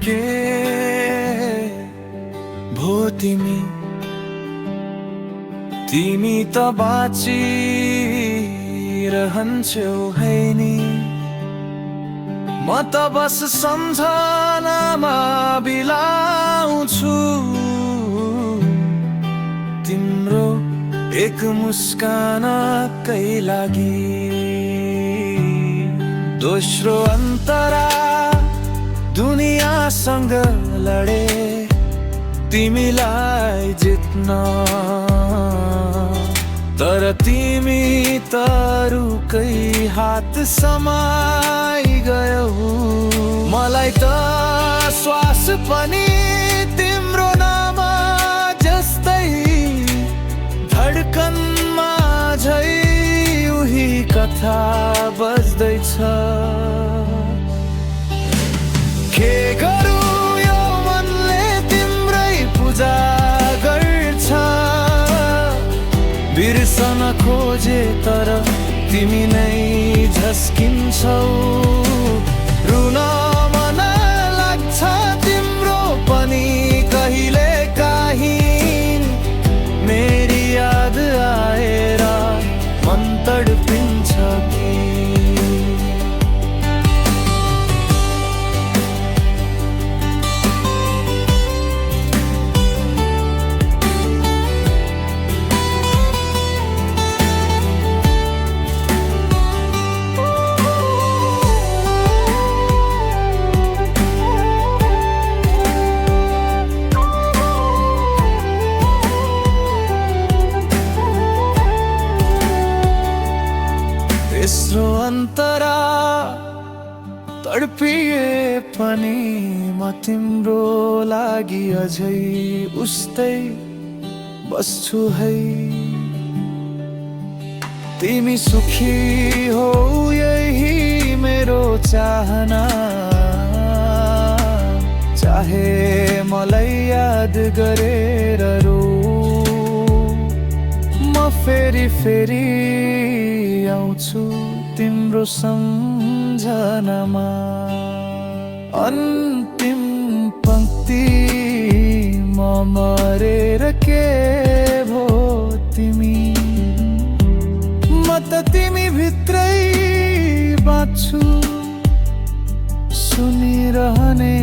के भो तिमी तिमी त बाँचिरहन्छौ है नि म त बस सम्झनामा बिलाउँछु तिम्रो एक मुस्कानकै लागि दोस्रो अन्तरा दुनियासँग लडे तिमीलाई जित्न तर तिमी तरुकै हात समाइ गयौ मलाई त श्वास पनि तिम्रो नाम जस्तै धड्कनमा झै उही कथा बज्दैछ के गरौँ यो मनले तिम्रै पूजा गर्छ बिर्सन खोजे तर तिमी नै झस्किन्छौ रुन मन लाग्छ तिम्रो पनि कहिले काहीँ मेरी याद आएर मन तडपिन्छ कि तेस्रो अन्तरा तडपिए पनि म तिम्रो लागि अझै उस्तै बस्छु है तिमी सुखी हो यही मेरो चाहना चाहे मलाई याद गरेर रो म फेरि फेरि आउँछु तिम्रो सम्झनामा अन्तिम पंक्ति म मरेर के भो तिमी म त तिमी भित्रै बाँच्छु सुनिरहने